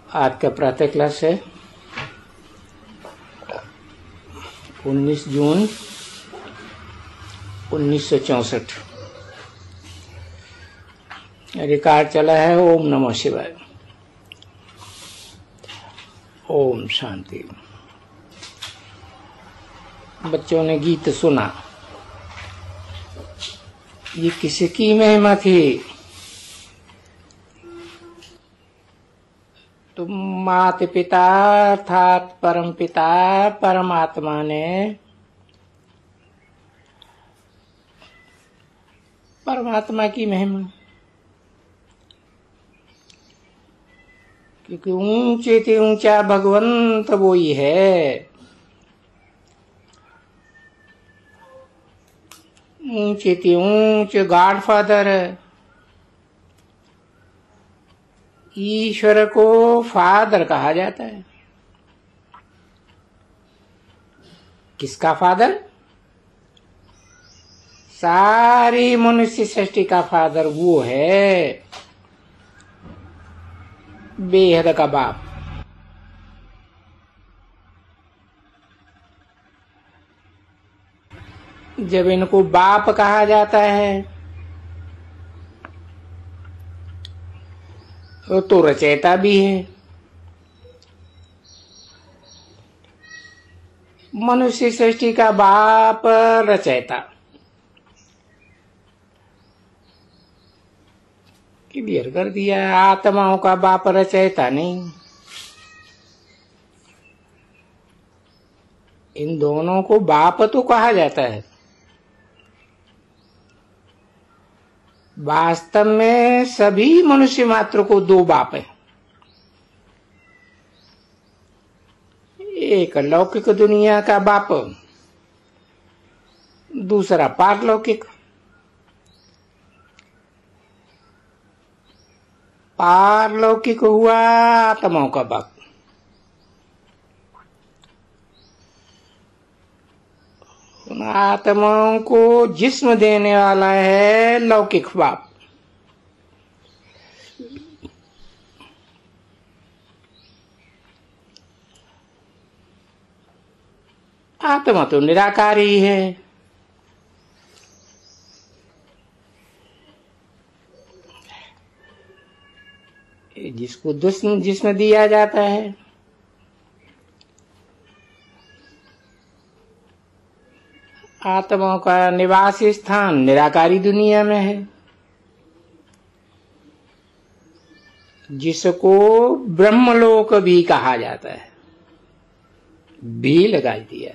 आज का प्रातः क्लास है 19 जून 1964। रिकॉर्ड चला है ओम नमः शिवाय। ओम शांति। बच्चों ने गीत सुना। ये किसकी महिमा थी? तो माता पिता अर्थात परम पिता परमात्मा ने परमात्मा की महिमा, क्योंकि ऊंचे से ऊंचा भगवंत वो ही है। ऊंचे से ऊंचे गॉड फादर। ईश्वर को फादर कहा जाता है। किसका फादर? सारी मनुष्य सृष्टि का फादर वो है, बेहद का बाप। जब इनको बाप कहा जाता है तो रचयिता भी है। मनुष्य सृष्टि का बाप रचयिता। क्लियर कर दिया। आत्माओं का बाप रचयिता नहीं। इन दोनों को बाप तो कहा जाता है। वास्तव में सभी मनुष्य मात्र को दो बाप है। एक लौकिक दुनिया का बाप, दूसरा पारलौकिक। पारलौकिक हुआ आत्माओं का बाप। आत्माओं को जिस्म देने वाला है लौकिक बाप। आत्मा तो निराकार ही है। जिसको जिस्म दिया जाता है, आत्माओं का निवास स्थान निराकारी दुनिया में है, जिसको ब्रह्मलोक भी कहा जाता है। भी लगा दिया।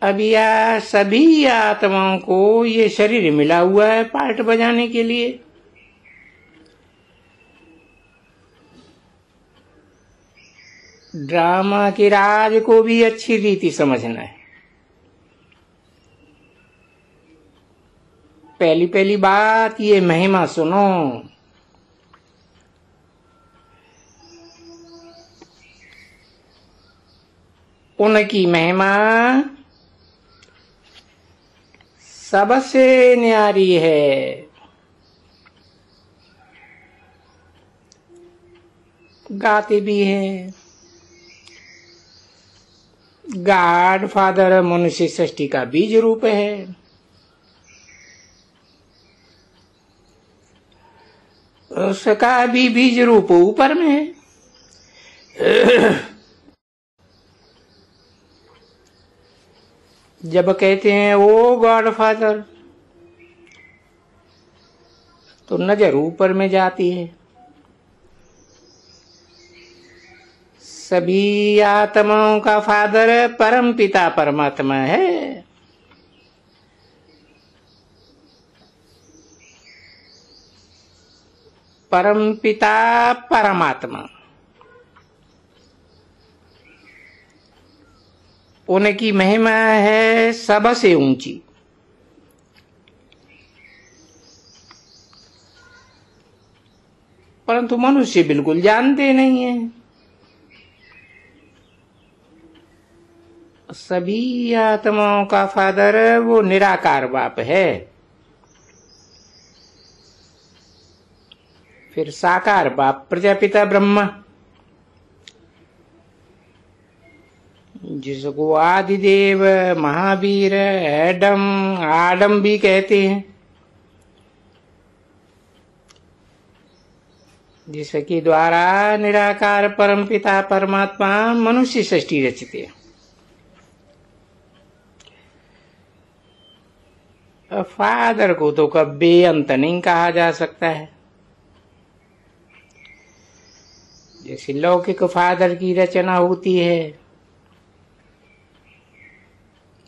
अब यह सभी आत्माओं को ये शरीर मिला हुआ है पार्ट बजाने के लिए। ड्रामा के राज को भी अच्छी रीति समझना है। पहली पहली बात ये महिमा सुनो। उनकी महिमा सबसे न्यारी है। गाते भी हैं। गॉड फादर मनुष्य सृष्टि का बीज रूप है। उसका भी बीज रूप ऊपर में है। जब कहते हैं ओ गॉड फादर, तो नजर ऊपर में जाती है। सभी आत्माओं का फादर परम पिता परमात्मा है। परम पिता परमात्मा, उनकी महिमा है सबसे ऊंची। परंतु मनुष्य बिल्कुल जानते नहीं है। सभी आत्माओं का फादर वो निराकार बाप है। फिर साकार बाप प्रजापिता ब्रह्मा, जिसको आदिदेव, महावीर, एडम, आडम भी कहते हैं, जिसके द्वारा निराकार परमपिता परमात्मा मनुष्य सृष्टि रचते हैं। फादर को तो कभी बेअंत नहीं कहा जा सकता है। जैसे लौकिक फादर की रचना होती है,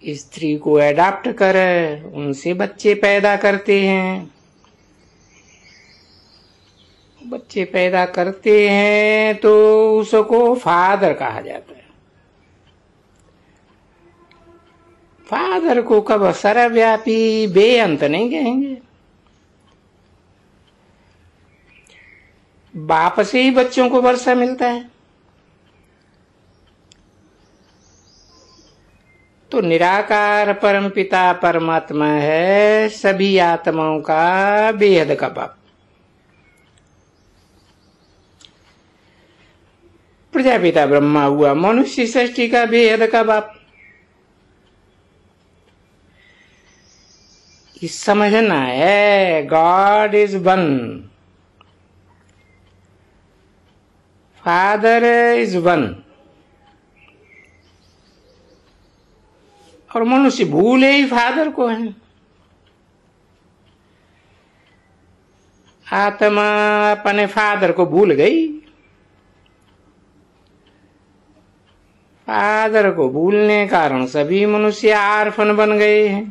स्त्री को एडाप्ट कर उनसे बच्चे पैदा करते हैं। बच्चे पैदा करते हैं तो उसको फादर कहा जाता है। फादर को कब सर्वव्यापी बेअंत नहीं कहेंगे। बाप से ही बच्चों को वर्षा मिलता है, तो निराकार परमपिता परमात्मा है सभी आत्माओं का बेहद का बाप। प्रजापिता ब्रह्मा हुआ मनुष्य सृष्टि का बेहद का बाप। समझना है, God is one, father is one. और मनुष्य भूले ही फादर को है। आत्मा अपने फादर को भूल गई। फादर को भूलने के कारण सभी मनुष्य आर्फन बन गए हैं।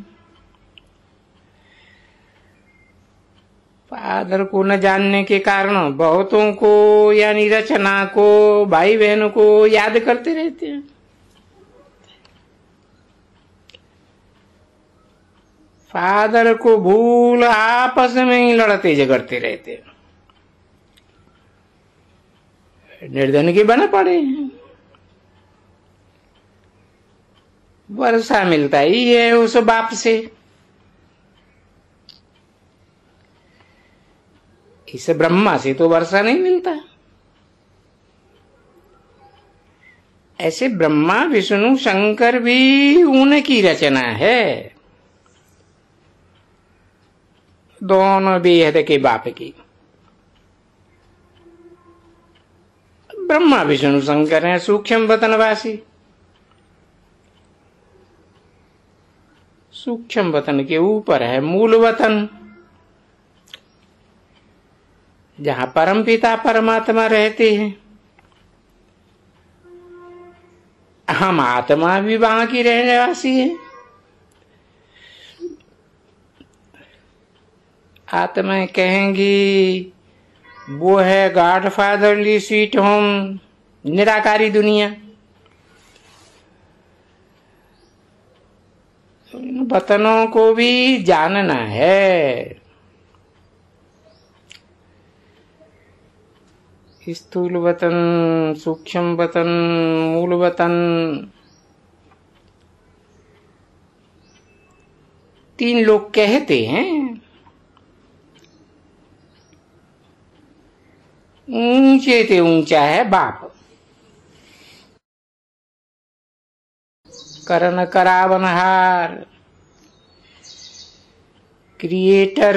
फादर को न जानने के कारण बहुतों को यानी रचना को, भाई बहनों को याद करते रहते हैं। फादर को भूल आपस में ही लड़ते झगड़ते रहते हैं। निर्धन के बन पड़े हैं। वर्षा मिलता ही है उस बाप से। इस ब्रह्मा से तो वर्षा नहीं मिलता। ऐसे ब्रह्मा विष्णु शंकर भी उनकी रचना है। दोनों बेहद के बाप की। ब्रह्मा विष्णु शंकर हैं सूक्ष्म वतनवासी। सूक्ष्म वतन के ऊपर है मूल वतन, जहां परमपिता परमात्मा रहते हैं। हम आत्मा भी वहां की रहनेवासी है। आत्मा कहेंगी वो है गॉड फादरली स्वीट होम, निराकारी दुनिया। इन वतनों को भी जानना है। स्थूल वतन, सूक्ष्म वतन, मूल वतन, तीन लोग कहते हैं। ऊंचे से ऊंचा है बाप। करण करावनहार, क्रिएटर,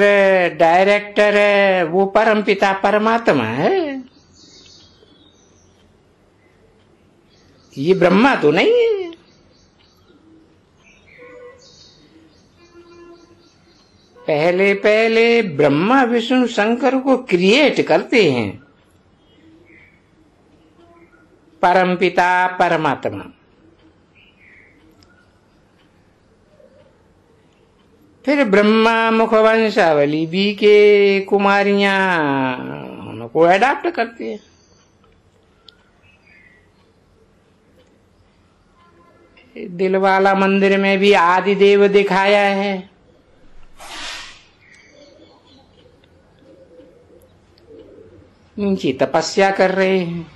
डायरेक्टर है, वो परमपिता परमात्मा है। ये ब्रह्मा तो नहीं है। पहले पहले ब्रह्मा विष्णु शंकर को क्रिएट करते हैं परमपिता परमात्मा। फिर ब्रह्मा मुखवंशावली बी के कुमारियां उनको अडॉप्ट करती है। दिलवाला मंदिर में भी आदि देव दिखाया है। नीचे तपस्या कर रहे हैं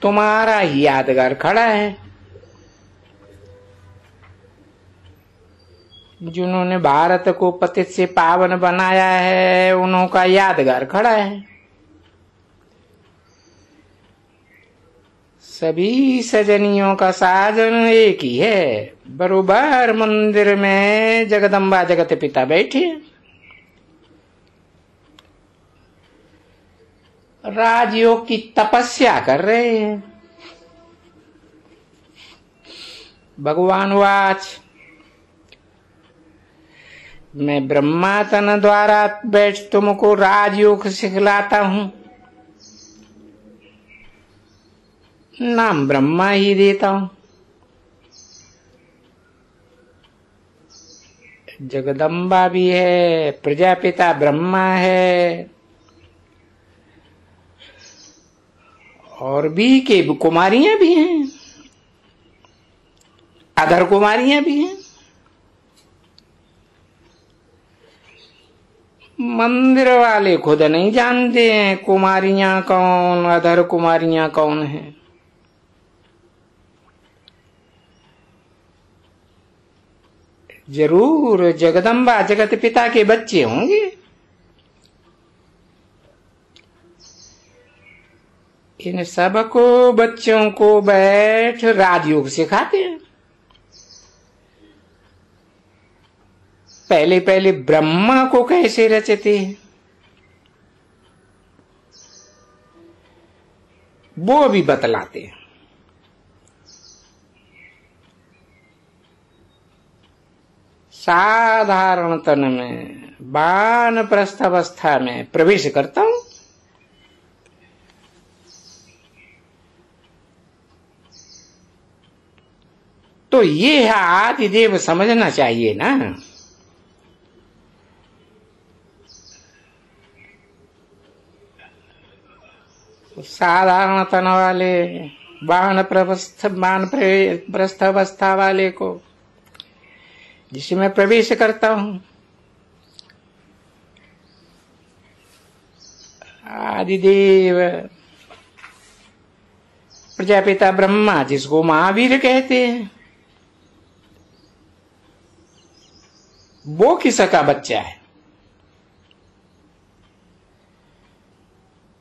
तुम्हारा ही यादगार खड़ा है। जिन्होंने भारत को पतित से पावन बनाया है, उन्हों का यादगार खड़ा है। सभी सजनियों का साजन एक ही है, बरोबर मंदिर में जगदम्बा जगत पिता बैठे। राजयोग की तपस्या कर रहे हैं। भगवान वाच, मैं ब्रह्मा तन द्वारा बैठ तुमको राजयोग सिखलाता हूं, नाम ब्रह्मा ही देता हूं। जगदम्बा भी है, प्रजापिता ब्रह्मा है, और भी के कुमारियां भी हैं, अधर कुमारियां भी हैं। मंदिर वाले खुद नहीं जानते हैं कुमारियां कौन, अधर कुमारियां कौन हैं। जरूर जगदम्बा जगत पिता के बच्चे होंगे। इन सबको बच्चों को बैठ राजयोग सिखाते हैं। पहले पहले ब्रह्मा को कैसे रचते हैं वो भी बतलाते हैं। साधारण तन में वानप्रस्थ अवस्था में प्रवेश करता हूं, तो ये है आदिदेव, समझना चाहिए ना। साधारण तन वाले वानप्रस्थ अवस्था वाले को जिसमें प्रवेश करता हूं, आदिदेव प्रजापिता ब्रह्मा, जिसको महावीर कहते हैं, वो किसका बच्चा है?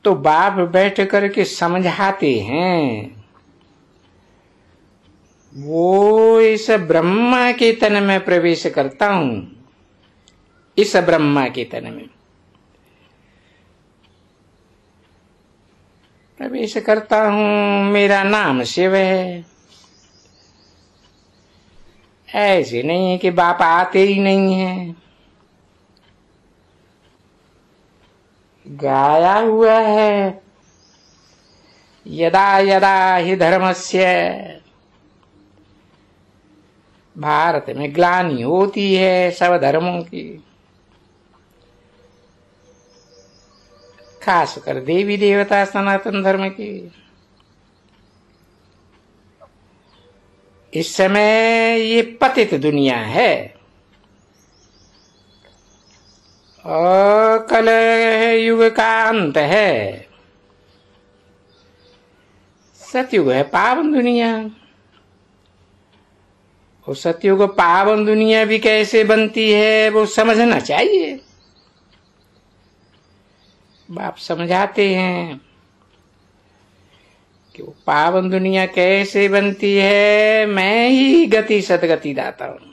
तो बाप बैठ करके समझाते हैं, वो इस ब्रह्मा के तन में प्रवेश करता हूं, इस ब्रह्मा के तन में प्रवेश करता हूं, मेरा नाम शिव है। ऐसे नहीं है कि बाप आते ही नहीं है, गाया हुआ है, यदा यदा हि धर्मस्य, भारत में ग्लानि होती है सब धर्मों की, खासकर देवी देवता सनातन धर्म की। इस समय ये पतित दुनिया है और कल युग का अंत है। सतयुग है पावन दुनिया। और सतयुग पावन दुनिया भी कैसे बनती है वो समझना चाहिए। बाप समझाते हैं कि वो पावन दुनिया कैसे बनती है। मैं ही गति सदगति दाता हूं।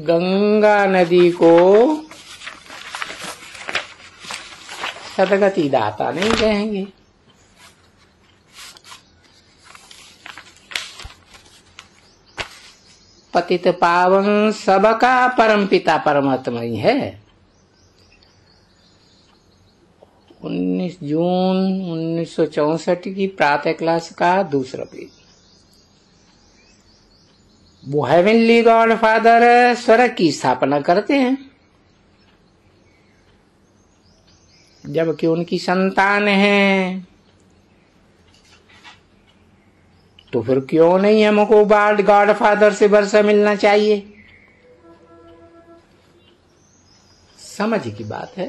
गंगा नदी को सदगति दाता नहीं कहेंगे। पतित पावन सबका परम पिता परमात्मा ही है। 19 जून 1964 की प्रातः क्लास का दूसरा पेज। वो हेवनली गॉड फादर स्वर्ग की स्थापना करते हैं, जबकि उनकी संतान है। तो फिर क्यों नहीं हमको गॉड फादर से वर्षा मिलना चाहिए? समझ की बात है।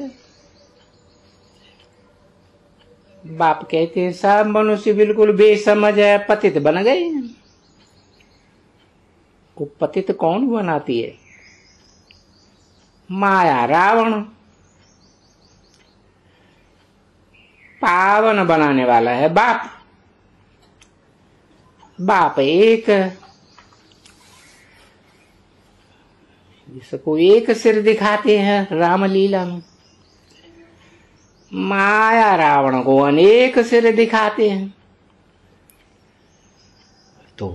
बाप कहते हैं सब मनुष्य बिल्कुल बेसमझ है, पतित बन गए। को पतित कौन बनाती है? माया रावण। पावन बनाने वाला है बाप। बाप एक, जिसको एक सिर दिखाते हैं रामलीला में। माया रावण को अनेक सिर दिखाते हैं। तो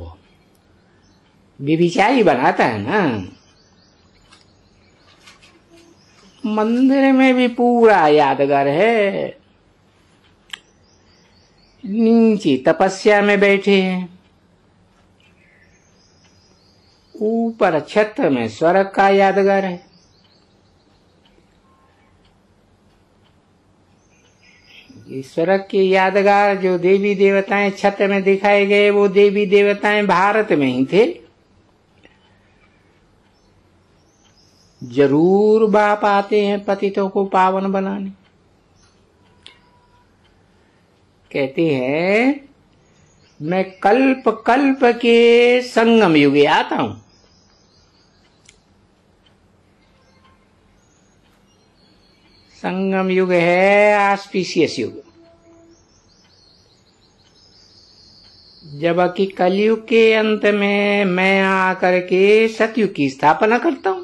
व्यभिचारी बनाता है ना। मंदिर में भी पूरा यादगार है। नीचे तपस्या में बैठे हैं, ऊपर छत में स्वर्ग का यादगार है। ये स्वर्ग के यादगार जो देवी देवताएं छत में दिखाए गए, वो देवी देवताएं भारत में ही थे। जरूर बाप आते हैं पतितों को पावन बनाने। कहते हैं मैं कल्प कल्प के संगम युगे आता हूं। संगम युग है ऑस्पिशियस युग। जबकि कलयुग के अंत में मैं आकर के सतयुग की स्थापना करता हूं।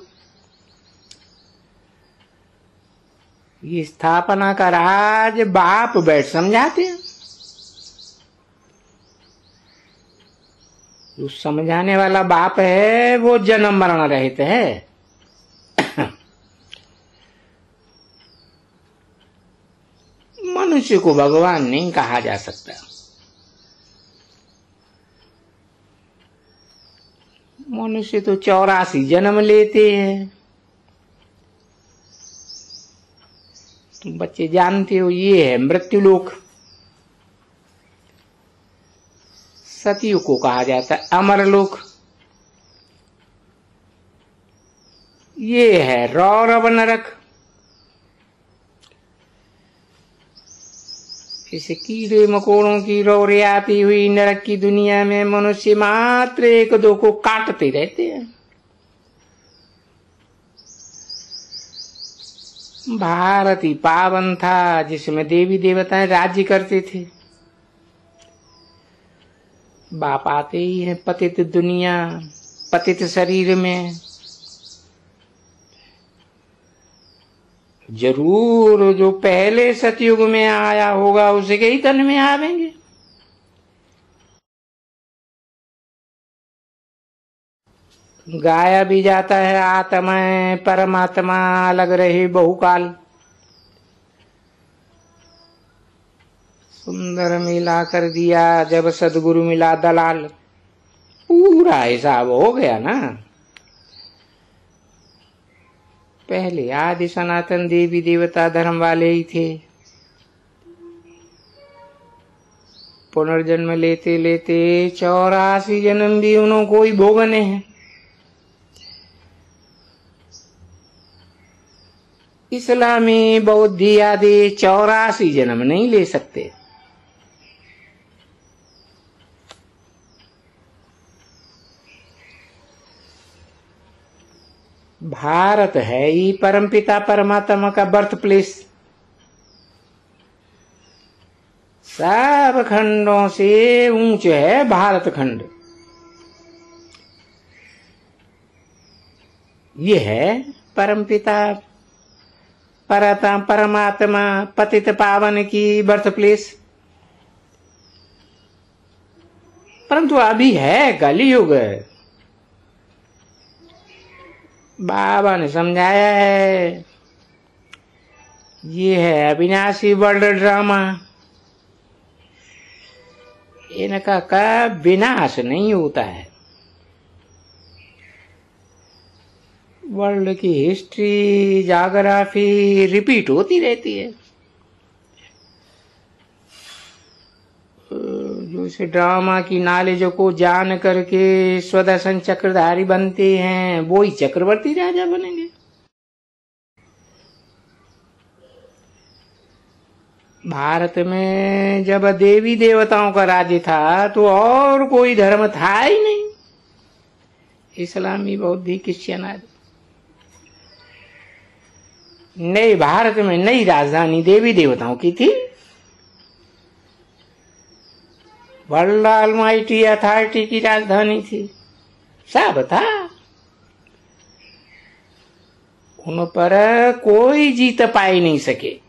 ये स्थापना का राज बाप बैठ समझाते हैं। जो समझाने वाला बाप है वो जन्म मरण रहित है। मनुष्य को भगवान नहीं कहा जा सकता। मनुष्य तो 84 जन्म लेते हैं। तुम बच्चे जानते हो ये है मृत्युलोक। सतयुग को कहा जाता है अमरलोक। ये है रौरव नरक। इस कीड़े मकोड़ों की रौरियाती हुई नरक की दुनिया में मनुष्य मात्र एक दो को काटते रहते हैं। भारत ही पावन था जिसमें देवी देवताएं राज्य करते थे। बाप आते ही है पतित दुनिया, पतित शरीर में। जरूर जो पहले सतयुग में आया होगा उसे के ही तन में आवेंगे। गाया भी जाता है आत्मा परमात्मा अलग रहे बहुकाल। सुंदर मिला कर दिया जब सदगुरु मिला दलाल। पूरा हिसाब हो गया ना। पहले आदि सनातन देवी देवता धर्म वाले ही थे। पुनर्जन्म लेते लेते 84 जन्म भी उन्हों को ही भोगने हैं। इस्लामी बौद्ध आदि 84 जन्म नहीं ले सकते। भारत है ही परमपिता परमात्मा का बर्थ प्लेस। सब खंडों से ऊंच है भारत खंड। ये है परमपिता परमात्मा पतित पावन की बर्थ प्लेस। परंतु अभी है कलयुग। बाबा ने समझाया है ये है अविनाशी वर्ल्ड ड्रामा। इनका का विनाश नहीं होता है। वर्ल्ड की हिस्ट्री जाग्राफी रिपीट होती रहती है। जो इस ड्रामा की नॉलेज को जान करके स्वदर्शन चक्रधारी बनते हैं वो ही चक्रवर्ती राजा बनेंगे। भारत में जब देवी देवताओं का राज्य था तो और कोई धर्म था ही नहीं, इस्लामी, बौद्धी, क्रिश्चियन आदि। नई भारत में नई राजधानी देवी देवताओं की थी। वर्ल्ड ऑलमाइटी अथॉरिटी की राजधानी थी, सब था। उन पर कोई जीत पाई नहीं सके।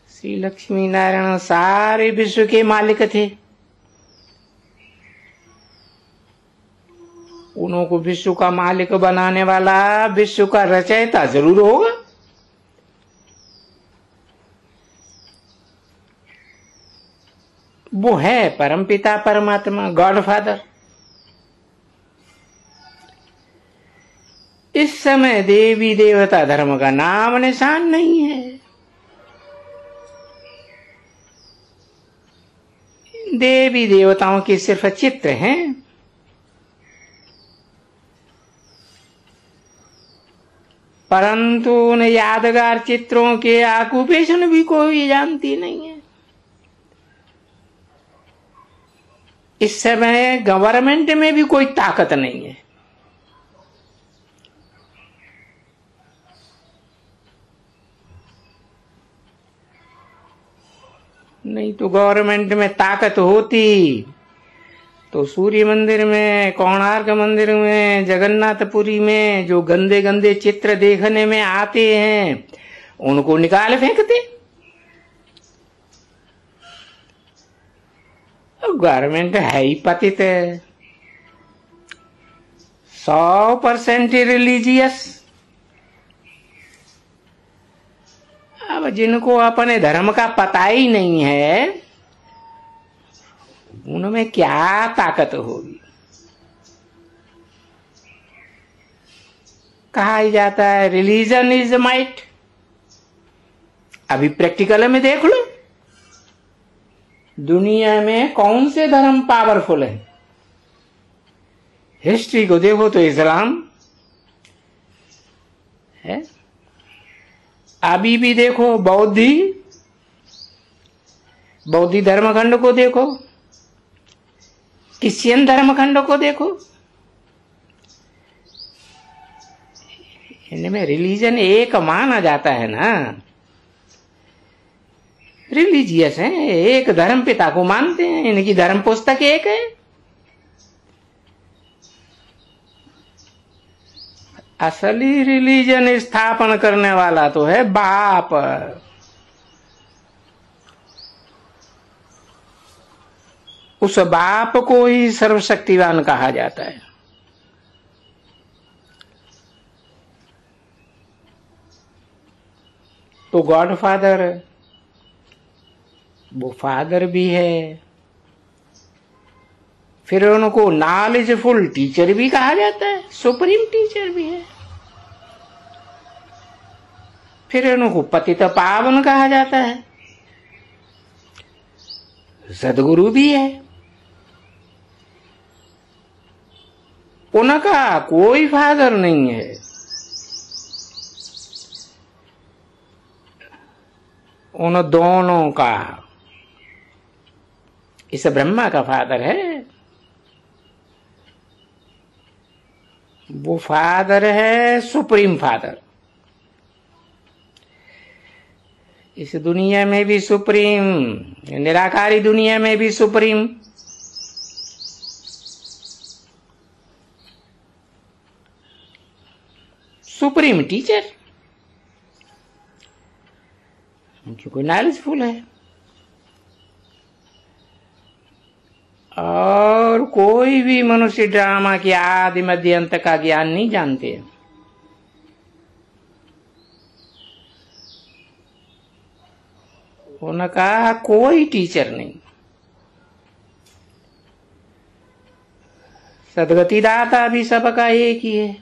श्री लक्ष्मी नारायण सारे विश्व के मालिक थे। उनको विश्व का मालिक बनाने वाला विश्व का रचयिता जरूर होगा। वो है परमपिता परमात्मा, गॉड फादर। इस समय देवी देवता धर्म का नाम निशान नहीं है। देवी देवताओं के सिर्फ चित्र हैं। परंतु उन यादगार चित्रों के ऑक्यूपेशन भी कोई जानती नहीं है। इस समय गवर्नमेंट में भी कोई ताकत नहीं है। नहीं तो गवर्नमेंट में ताकत होती तो सूर्य मंदिर में, कोणार्क मंदिर में, जगन्नाथपुरी में जो गंदे गंदे चित्र देखने में आते हैं उनको निकाल फेंकते। गवर्नमेंट है ही पतित, 100% रिलीजियस। अब जिनको अपने धर्म का पता ही नहीं है उनमें क्या ताकत होगी। कहा ही जाता है रिलीजन इज माइट। अभी प्रैक्टिकल में देख लो, दुनिया में कौन से धर्म पावरफुल है। हिस्ट्री को देखो तो इस्लाम है। अभी भी देखो बौद्धी धर्मखंड को देखो, क्रिश्चियन धर्मखंड को देखो। इनमें रिलीजन एक माना जाता है ना, रिलीजियस है, एक धर्म पिता को मानते हैं, इनकी धर्म पुस्तक एक है। असली रिलीजन स्थापन करने वाला तो है बाप। उस बाप को ही सर्वशक्तिवान कहा जाता है। तो गॉड फादर वो फादर भी है, फिर उनको नॉलेजफुल टीचर भी कहा जाता है, सुप्रीम टीचर भी है। फिर उनको पतित पावन कहा जाता है, सदगुरु भी है। उनका कोई फादर नहीं है। उन दोनों का, इस ब्रह्मा का फादर है, वो फादर है सुप्रीम फादर। इस दुनिया में भी सुप्रीम, निराकारी दुनिया में भी सुप्रीम। सुप्रीम टीचर क्योंकि नॉलेजफुल है और कोई भी मनुष्य ड्रामा के आदि मध्य अंत का ज्ञान नहीं जानते। उनका कोई टीचर नहीं। सदगति दाता भी सबका एक ही है।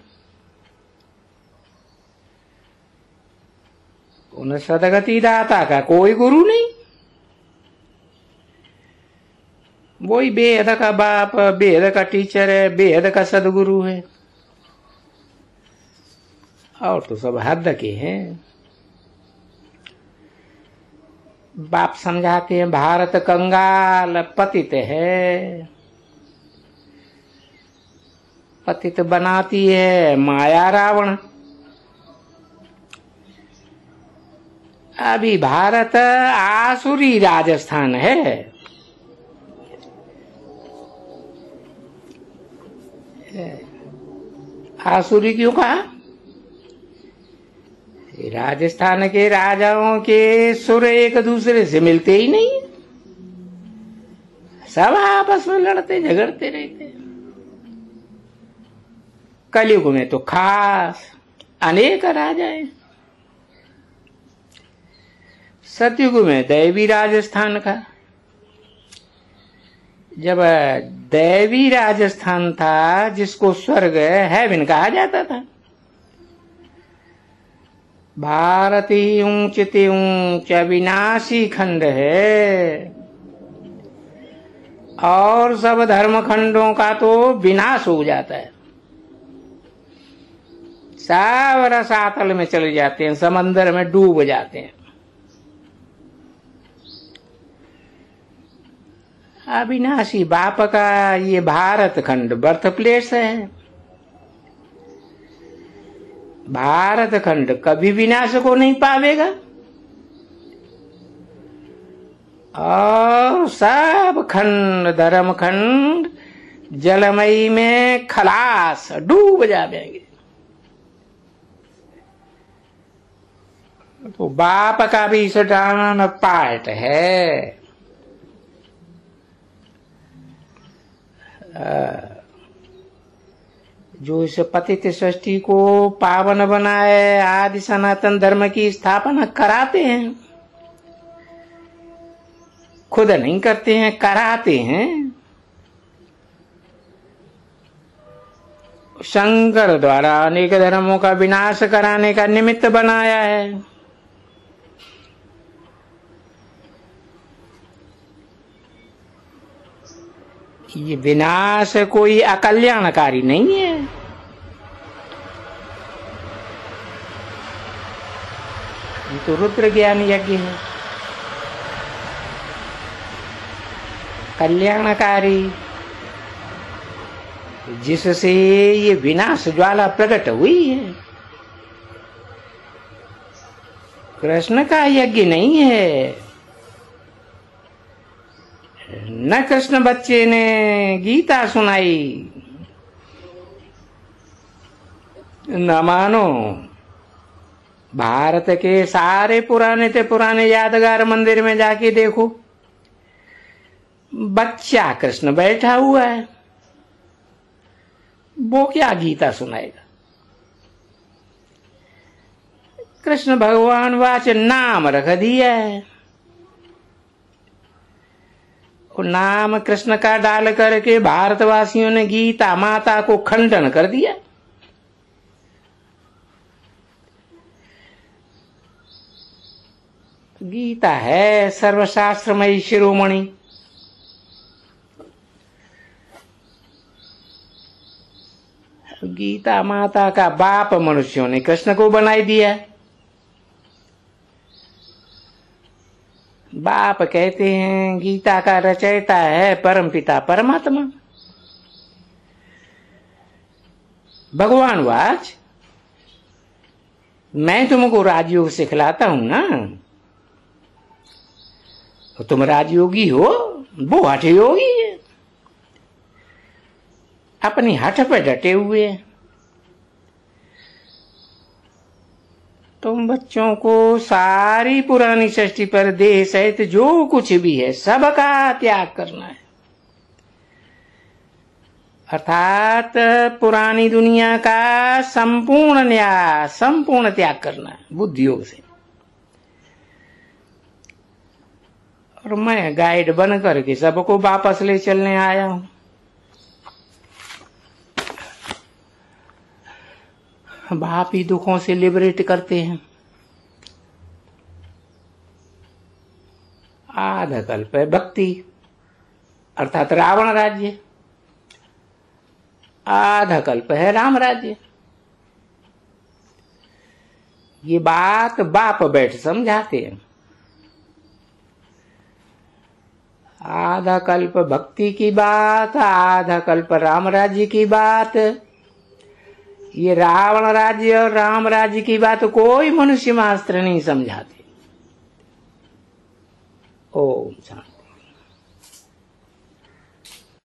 उन सदगति दाता का कोई गुरु नहीं। वही बेहद का बाप, बेहद का टीचर है, बेहद का सदगुरु है। और तो सब हद के हैं। बाप समझाते हैं भारत कंगाल पतित है, पतित बनाती है माया रावण। अभी भारत आसुरी राजस्थान है। आसुरी क्यों कहा? राजस्थान के राजाओं के सुर एक दूसरे से मिलते ही नहीं, सब आपस में लड़ते झगड़ते रहते। कलयुग में तो खास अनेक राजाएं, सतयुग में दैवी राजस्थान का। जब दैवी राजस्थान था, जिसको स्वर्ग हेवन कहा जाता था, भारत ही ऊंच ते ऊंच अविनाशी खंड है, और सब धर्म खंडों का तो विनाश हो जाता है। सब रसातल में चले जाते हैं, समंदर में डूब जाते हैं। अविनाशी बाप का ये भारत खंड बर्थ प्लेस है। भारत खंड कभी विनाश को नहीं पावेगा, और सब खंड धर्म खंड जलमयी में खलास डूब जाएंगे। तो बाप का भी इस डान पार्ट है। जो इस पतित सृष्टि को पावन बनाए, आदि सनातन धर्म की स्थापना कराते हैं, खुद नहीं करते हैं, कराते हैं। शंकर द्वारा अनेक धर्मों का विनाश कराने का निमित्त बनाया है। ये विनाश कोई अकल्याणकारी नहीं है। ये तो रुद्र ज्ञान यज्ञ है, कल्याणकारी, जिससे ये विनाश ज्वाला प्रकट हुई है। कृष्ण का यज्ञ नहीं है। न कृष्ण बच्चे ने गीता सुनाई, न मानो भारत के सारे पुराने ते पुराने यादगार मंदिर में जाके देखो, बच्चा कृष्ण बैठा हुआ है, वो क्या गीता सुनाएगा। कृष्ण भगवान वाच नाम रख दिया है, नाम कृष्ण का डाल करके भारतवासियों ने गीता माता को खंडन कर दिया। गीता है सर्वशास्त्रमयी शिरोमणि, गीता माता का बाप मनुष्यों ने कृष्ण को बनाई दिया। बाप कहते हैं गीता का रचयिता है परमपिता परमात्मा। भगवान वाच, मैं तुमको राजयोग सिखलाता हूं ना, तो तुम राजयोगी हो, वो हठ योगी है, अपनी हठ पे डटे हुए हैं। तुम बच्चों को सारी पुरानी सृष्टि पर देह सहित जो कुछ भी है सबका त्याग करना है, अर्थात पुरानी दुनिया का संपूर्ण न्याय, संपूर्ण त्याग करना है बुद्धि योग से। और मैं गाइड बन करके सबको वापस ले चलने आया हूं। बाप ही दुखों से लिबरेट करते हैं। आधा कल्प है भक्ति अर्थात रावण राज्य, आधा कल्प है राम राज्य। ये बात बाप बैठ समझाते हैं। आधा कल्प भक्ति की बात, आधा कल्प राम राज्य की बात। ये रावण राज्य और राम राज्य की बात कोई मनुष्य मास्त्र नहीं समझाते। ओम शांति।